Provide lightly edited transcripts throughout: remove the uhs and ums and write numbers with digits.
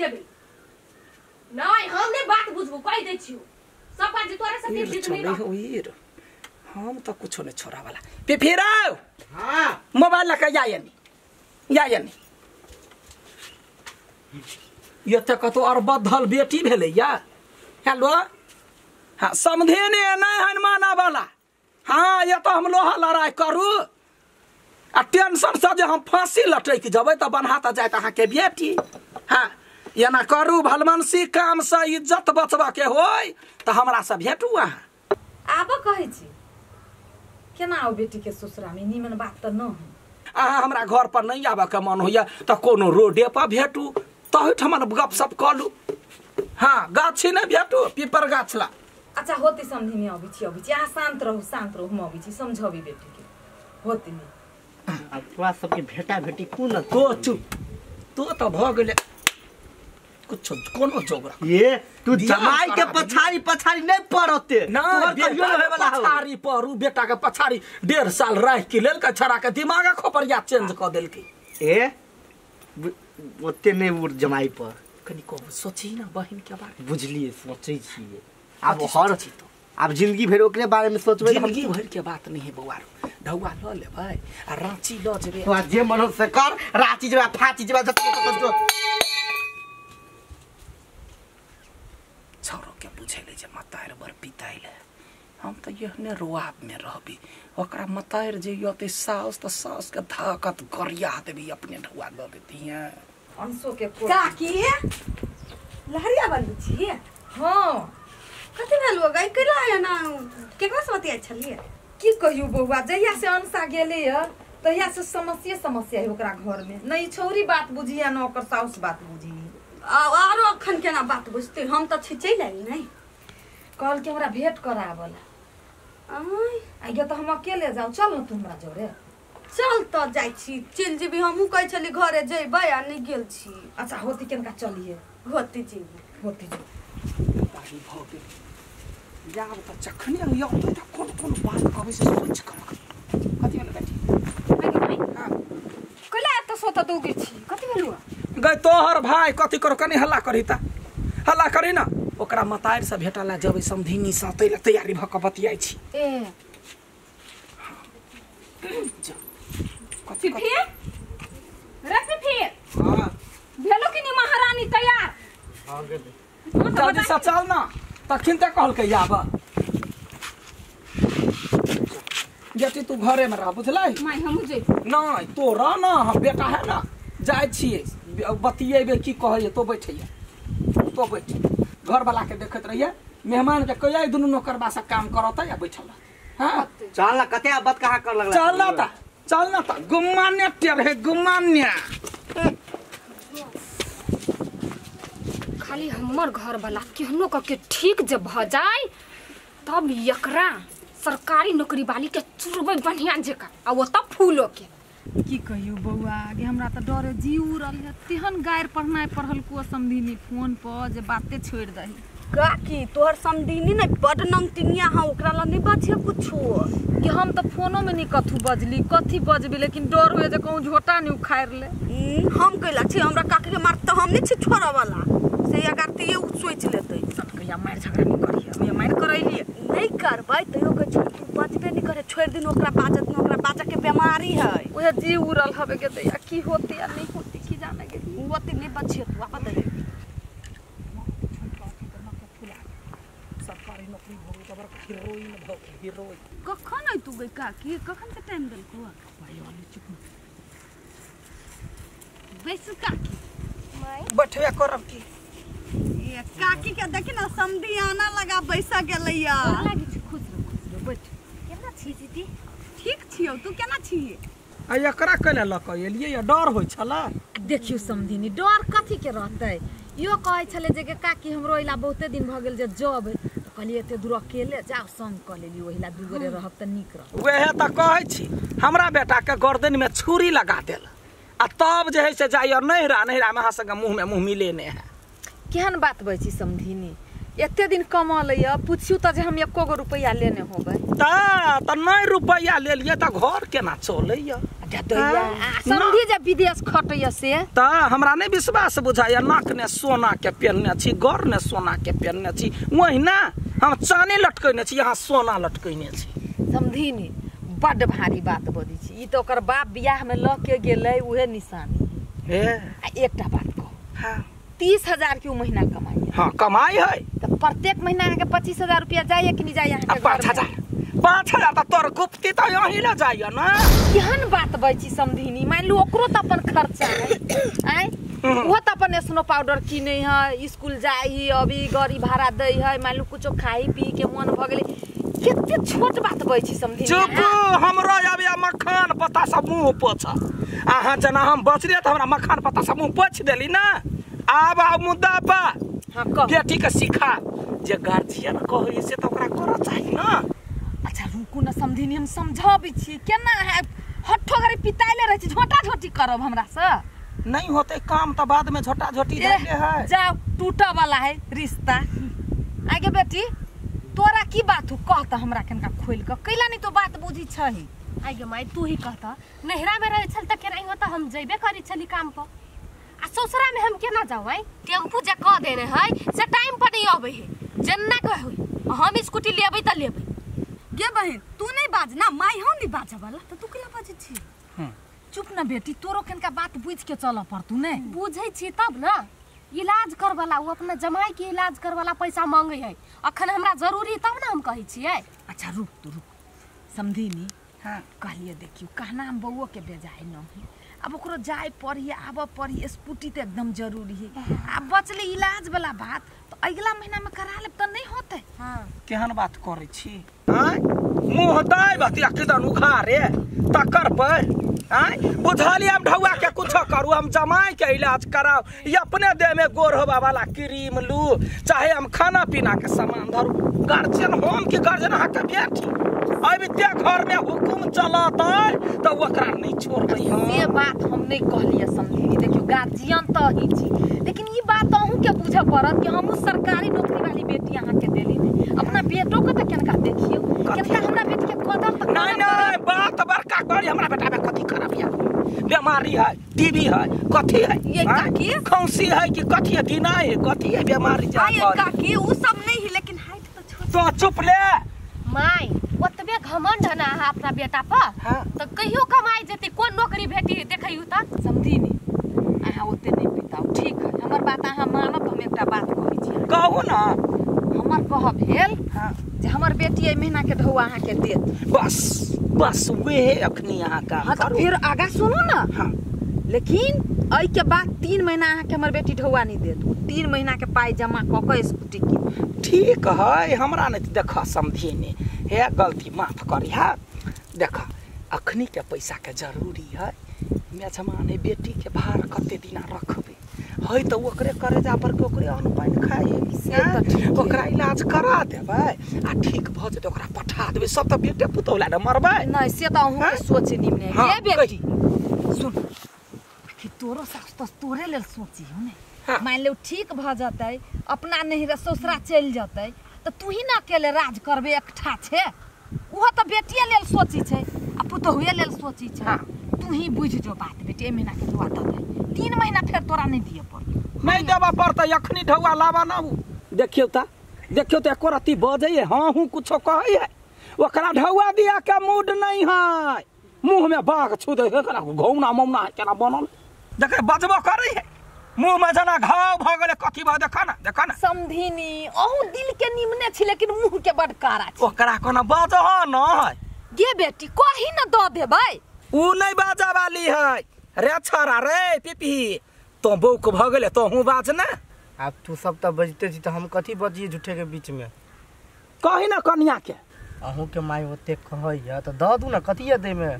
देबे नहीं हम ने बात बुझबो कह दे छियो सब बात जे तोरे से जीत नहीं रह हम तो कुछ नहीं छोड़ा वाला फिरो हां मोबाइल लका यायनी ये तक तो और बदल बेटी भेले या हेलो हां समझे ने नहीं हनुमाना वाला हां ये तो हम लोहा लड़ाई करू आ टेंशन से जे हम फांसी लटक जबै त बनहाता जाय त अहाँ के बेटी हां ये ना करू भलमनसी काम से इज्जत बचबा के होय त हमरा से भेटू अहाँ आब कहै छी केना ओ बेटी के ससुरा में निमन बात त न अहाँ हमरा घर पर नहीं आबा के मन होइया त कोनो रोडे पर भेटू तही ठमन गपशप कलू हां गाछी ने भेटू पीपर गाछ ला अच्छा होती समझी में अभी छी आ शांत रहू हम अभी छी समझबी बेटी के होती नहीं अब तोरा सबके भेटा भेटी कोन तो चुप तो भ गेले कुछ कोनो जोगरा ये तू जमाई के पछाड़ी नहीं पड़ते ना कहियो होय वाला पछाड़ी परू बेटा के पछाड़ी 1.5 साल रह के लेल के छरा के दिमाग खोपरिया चेंज क देल के ए ओते नहीं उड़ जमाई पर कनी को सोची ना बहन के बारे बुझलिए सोचै छिए अब हर अब जिंदगी भर ओकरे बारे में सोचबे जिंदगी भर के बात नहीं है बउआ ढौआ ल लेबै आ रांची ल जेबे तो जे मन से कर रांची जेबा फाची जेबा जतो छोरो के बुझेले जे मतायर बर पिताइले हम त यहने रोआब में रहबी ओकरा मतायर जे यते साउस त साउस के धाकत गरिया देबी अपने ढौआ ल देती है अंशो के काकी लहरिया बंद छी हां कथि भेल गई कला है ना केकरा से बतिया छलिए की कहियो बउआ जहिया से अंसा गेले य तहिया से समस्या है ओकरा घर में नहीं छौरी बात बुझिया न ओकर साउस बात बुझी आरो अखन केना बात बुझते हम त छी चल आई नहीं कल के हमरा भेंट करावला आइगे तो हम अकेले जाऊ चल न तुमरा जोरे चल त जाई छी चल जेबी हमहु कह छली घरे जइबै आ नहीं गेल छी अच्छा होती केनका चलिए होती जी होती जो तारी भ गेल जाब त जखने यो त कोन बात कहबै से सोच कर कथि भेल बेटी हां कला त सोत दोगे छी कथि भेलु गई तोहर भाई कथि करो कनी हल्ला करी ना ओकरा मतायर से भेटला जबै समधिनी साथे ल तैयारी भ क बतियाई छी ए कथि फिर रख फिर हां भेलो कि नि महारानी तैयार आ गेल जल्दी से चल ना तखिन त कहल के आब बेटी तू घरे में रह बुझलै माय हम जे नहीं तोरा ना हम बेटा है ना जाय छिए बतियेबे की कहै तो बैठिए तो बैठ घर वाला के देखत रहिए मेहमान के कहिए दुनु नौकरबा से काम करत या बैठल हां चल ना कते बात कहा कर लगला चल ना त गुमान्य टेरे गुमान्य खाली हमर घर वाला केहनो क के ठीक जे भ जाय तब एकरा सरकारी नौकरी वाली के चुरबै बढ़िया जेका आ वो तब फूलो के की कहियो बउआ आगे हमरा त डरे जी उड़ल है तेहन गायर पढ़नाई पढ़ल को समझीनी फोन पर जे बाते छोड़ दही काकी तोहर समदीनी नहीं बड नंगटिनिया हां ओकरा ल नहीं बचे कुछो कि हम त फोनो में नहीं कथु बजली कथि बजबी लेकिन डर होय जे कहूं झोटा नहीं उखाड़ ले हम कहला छी हमरा काकी के मार त हम नहीं छी छोरा वाला से अगर ते सोच लेतै कहिया मार झगड़ा नहीं करिए हम मार करैली नहीं करबै तयो के छोड़ तू बचबे नहीं करे छोड़ दिन ओकरा बाजत न ओकरा बाजा के बीमारी है ओहे जी उड़ल हवे के दैया की होती या नहीं होती की जाने के ओती नहीं बचिए तू आपा दे सरकारी नौकरी भोग तबर हीरोइन कखन आई तू गई काकी कखन के टाइम देल को भाई वाली चुप बैस काकी बैठबे करब की ये काकी के देखि ना समधी आना लगा बैसा गेलैया लागी छी खुश रह बैठ केना छी दीदी ठीक छियो तू केना छिए आ एकरा कले ल क एलिए या डर होय छला देखियो समधिनी डर कथि के रहतै यो कहै छले जे के काकी हमरो इला बहुते दिन भ गेल जे जब त कहलिए एते दूर अकेले जाओ संग क लेली ओहिला दुगरे रहब त नीक रह वेहे त कहै छी हमरा बेटा के गर्दन में छुरी लगा देल आ तब जे है से जाय और नहिरा में हां संग मुंह में मुंह मिलेने है केहन बात बै छी समधिनी एते दिन कमा लैया पूछियो त जे हम 1 रुपया लेने होबै त नहीं रुपया ले लिए त घर केना चलैया दैया समधी जे विदेश खटैया से त हमरा नहीं विश्वास बुझाइए नाक ने सोना के पहनने छी गौर ने सोना के पहनने छी वही ना हम चानी लटकने छी यहाँ सोना लटकने छी समधी नी बड़ भारी बात बोली छी ई तो ओकर बाप बियाह में ल के गेलै उहे निशानी हे आ एकटा बात कह हाँ 30,000 के महीना कमाई हाँ कमाई है तो प्रत्येक महीना के 25,000 रुपया जाइए कि नहीं जाइए 5,000 तो तोर गुप्ती तो यही ना जाइए ना केहन बात बची समधिनी मान लू ओकरो तो अपन खर्चा है आय वो तो अपन स्नो पाउडर किने है स्कूल जाए ही अभी गाड़ी भाड़ा दे है मान लू कुछो खाई पी के मन भ गेले कितने छोट बात बची समधिनी चुप हमरो आबे मखान पत्ता सब मुंह पोछ अहाँ जना हम बचले तो हमरा मखान पत्ता सब मुंह पोछ देली ना आब मुद्दा पर हां कह बेटी के सिखा जे गार्जियन कहै से तो ओकरा करऽ चाही ना अच्छा रुकू ना समधिनी हम समझाबै छी केना है हट्ठो घरे पिताइले रहै छी झोटा झोटी करब हमरा से नहीं होते काम तो बाद में झोटा झोटी जाइले है जाओ टूटा वाला है रिश्ता आगे बेटी तोरा की बात हो कहता हमरा कनका खोल के कैला नहीं तो बात बुझी छही आगे माई तू ही कहता नहरा में रहे छल त केना होता हम जइबे करी छली काम पर आ ससुरा में हम केना जाऊ है टेम्पू जे कह देने है से टाइम पर नहीं आवे है जन्ना कह होई हम स्कूटी लेबै त लेबै गे बहन तू नहीं बाज ना माई हम नहीं बाजा वाला तो तू केला बाजे छी चुप ना बेटी तोरो कनका बात बुझ के चल पड़तू ने बुझै छी तब ना इलाज कर वाला वो अपना जमाई के इलाज कर वाला पैसा मांगे है अखन हमरा जरूरी तब ना हम कहै छियै अच्छा रुक समझीनी हाँ कहलिए देखियो कहना हम बउओ के बेजाय न है अब ओकरो जाय पड़ी आब पड़ी स्कूटी तो एकदम जरूरी है अब बचले इलाज वाला बात तो अगला महीना में करा लेब तो नहीं होते हां केहन बात करे छी हां मुंह दाय बतिया किदन उखारे तकर पर हां बुझाली हम ढौआ के कुछ करू हम जमाई के इलाज कराओ ये अपने देह में गोर होबा वाला क्रीम लू चाहे हम खाना पीना के सामान धरू गार्जियन होम के गार्जियन हा के बेटी अभी ते घर में हुकुम चलता तो ओकरा नहीं छोड़बै हम ये बात हम नहीं कहलिए समझी देखियो गार्जियन तो ही छी लेकिन ये बात अहू के बुझे पड़त कि हम सरकारी नौकरी वाली बेटी यहाँ के देली नहीं अपना बेटो के तो केनका देखियो केनका हमरा बेटी के कदम तक नहीं बात बड़का करी हमरा बेटा में कथी खराब है बीमारी है टीबी है कथी है ये काकी खांसी है कि कथी है दिनाई है कथी है बीमारी जा ये काकी उ सब नहीं है लेकिन हाइट तो छोट तो चुप ले माई ओतबे घमंड ना है अपना बेटा पर हां तो कहियो कमाई जेते कोन नौकरी भेटी देखैयु त समझी नहीं अहाँ ओते नहीं पिताओ ठीक है हमर बात अहाँ मानब हम एकटा बात कहै छी कहू ना हमर कह भेल हां जे हमर बेटी ए महीना के ढौआ अहाँ के देत बस वे अखनी यहाँ का हाँ तो फिर आगा सुनो ना हाँ लेकिन आई के बाद 3 महीना अहाँ के हमर बेटी ढौआ नहीं देत 3 महीना के पाई जमा क के स्कूटी की ठीक है हमरा नहीं देख समझे ने हे गलती माफ करी हा देख अखनी के पैसा के जरूरी है मेजमाने बेटी के भार कते दिना रखबे है तो ओकरे करे जा पर के ओकरे अन्न पानी खाए ओकरा इलाज करा देबै आ ठीक भ जेते ओकरा पठा देबै सब त बेटे पुतौला न मरबै नहीं से तो अहू के सोचे निमने हाँ, ये बेटी सुन कि तोरो सास तो तोरे लेल सोची हो ने हाँ। मान लो ठीक भ जतै अपना नहीं ससुरा चल जतै तो तू ही ना अकेले राज करबे एकठा छे उहो तो बेटिए लेल सोची छे आ पुतहुए लेल सोची छे हाँ। तू ही बुझ जो बात बेटी ए महीना के दुआ दे 3 महीना फिर तोरा नहीं दिए पड़ नहीं देबा पड़तै अखनी ढौआ लाबा ना देखियो त एको रत्ती बजै हां हूं कुछो कहै है ओकरा ढौआ दिया के मूड नहीं है मुंह में बाघ छू दे केना घौना मौना केना बनल देखे बजबो करै है मुंह में जना घाव भ गेले कथी बा देखा ना समधिनी अहू दिल के निमने छी लेकिन मुंह के बड़ कारा छी ओकरा कोना बजह न है गे बेटी कही न द देबै ऊ नहीं बाजा वाली है रे छोरा रे पिपी तो बौक भ गेले तो हूं बाज ना अब तू सब तो बजते छी तो हम कथी बजिए झूठे के बीच में कही ना कन्या के अहू के माई ओते कहैया तो द दू ना कथी दे में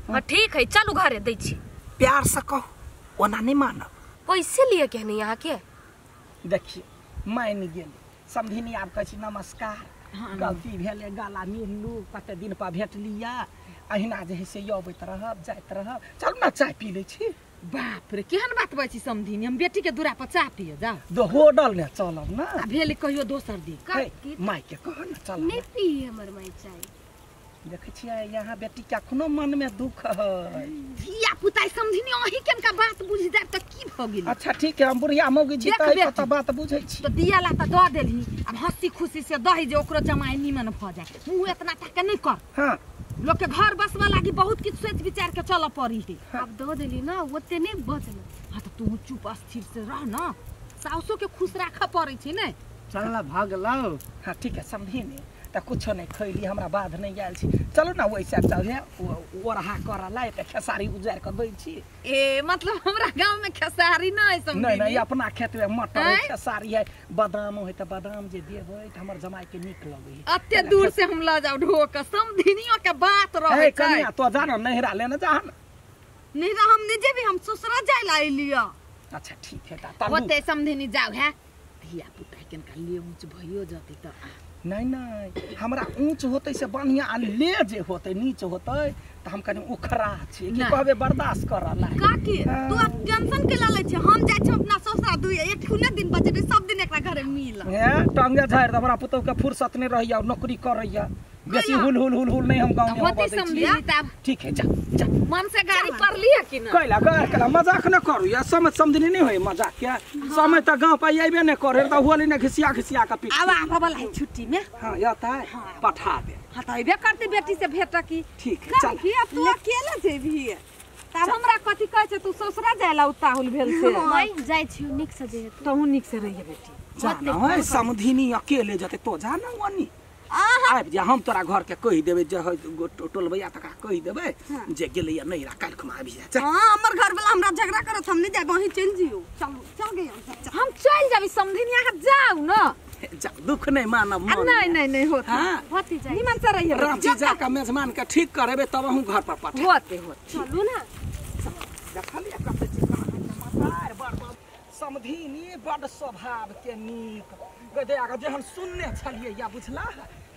हां ठीक है चलू घरे दै छी प्यार से कहो ओना नहीं मानब पैसे लिए के नहीं यहाँ के देखिए मान गेल समझिनी आब कहै छी नमस्कार गलती भेले गाला मिललू कते दिन पर भेट लिया अहिना जे है से अबैत रहब जाइत रहब चल ना चाय पी ले छी बाप रे केहन बात बा छी समधिनी हम बेटी के दूरा पर चाह पिए जा दो होटल ने चलब ना आ भेल कहियो दोसर दी हे, माई के कह ना चल नहीं पी हमर माई चाय देखे छियै यहाँ बेटी के कोनो मन में दुख है। धिया पुता समधिनी अही केनका बात बुझ जाए त की भ गेल। अच्छा ठीक है हम बुढ़िया मौगी जी देख त बेटी। त बात बुझै छी। तो दिया ला त द देलही अब हंसी खुशी से दही जे ओकरो जमाई निमन भ जाए मुंह इतना तक नहीं कर। हां लोग के घर बसवा लागी बहुत किछ सोच विचार के चल पड़ी है। अब दो देली ना ओते नहीं बचल। हां तो तू चुप स्थिर से रह ना साउसो के खुश राख पड़ै छै नै। चल भाग लाओ। हाँ ठीक है समझी नहीं तो कुछ नहीं खैली हमरा बाध नहीं आयल छी। चलो ना वैसे चल ओरहा कर ला त खेसारी उजार कर दै छी। ए मतलब हमरा गांव में खेसारी नै समझी। नहीं नहीं अपना खेत में मटर है हैं? खेसारी है बादाम है त बादाम जे देबै त हमर जमाई के नीक लगै है। अत्ते दूर से हम ला जाओ ढोक समधिनियों के बात ए रहे छै। कनिया तो जाना नहिरा लेने जा ना। नहीं तो हम नहीं जेबी हम ससुरा जाए ला लिया। अच्छा ठीक है ता ओते समधिनी जाओ है धिया पुता केनका ले ऊंच भयो जति त नहीं नहीं हमरा ऊंच होते से बढ़िया आ ले जे होते नीच होते त हम कनी उखरा छी कि नहीं। कहबे बर्दाश्त कर ला। काकी तू अब टेंशन के ला ले छ हम जाय छ अपना ससुरा दुई एक ठुने दिन बचे सब दिन एकरा घरे मिल। है टांगे झाड़ हमरा पुतौ के फुर्सत नहीं रहिया नौकरी करैया बेसी हुल हुल हुल हुल नहीं हम गांव में होते बदै छी। समधिनी त ठीक है जा जा मन से गाड़ी पर लिया कि ना। कैला कर मजाक न करू या समझ समझनी नहीं होई मजाक के समय त गांव पे आइबे नहीं करे त होली ने घिसिया घिसिया के पीट। अब आवा वाला है छुट्टी में। हां या त पठा दे। हां त अइबे करती बेटी से भेट की। ठीक है चल। काकी अब तू अकेला जेबी। तब हमरा कथि कहै छै तू ससुरा जायला उताहुल भेल से। मैं जाय छी निक से जे तहु निक से रहिए बेटी। जाना है समधिनी अकेले जते तो जाना वनी आबि जा हम तोरा घर के कहि देबे जे टोलबैया तका कहि देबे जे गेलैया नैरा काल खमा आबि जा। चल हां हमर घर वाला हमरा झगड़ा करत हम नहीं जाय वहीं चल जियो। चल चल गए हम चल जाबी समधिनी यहाँ जाऊ ना। जा दुख नहीं मानब मन। नहीं होत। हां होती जाय निमन से रहिए रांची जा के मेजबान के ठीक करेबे तब हम घर पर पठा। होते चलू ना देखलिए कते चिकना मतार बड़ समधिनी बड़ स्वभाव के नीक गदे आगे जेहन सुनने छलिए या बुझला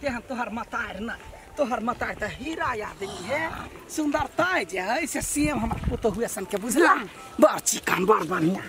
तेहन तोहर मतार न तोहर मतार त हीरा आदमी है सुंदरता जे है से सेम हमर पुतहुए सन के बुझला बड़ चिकन बड़ बढ़िया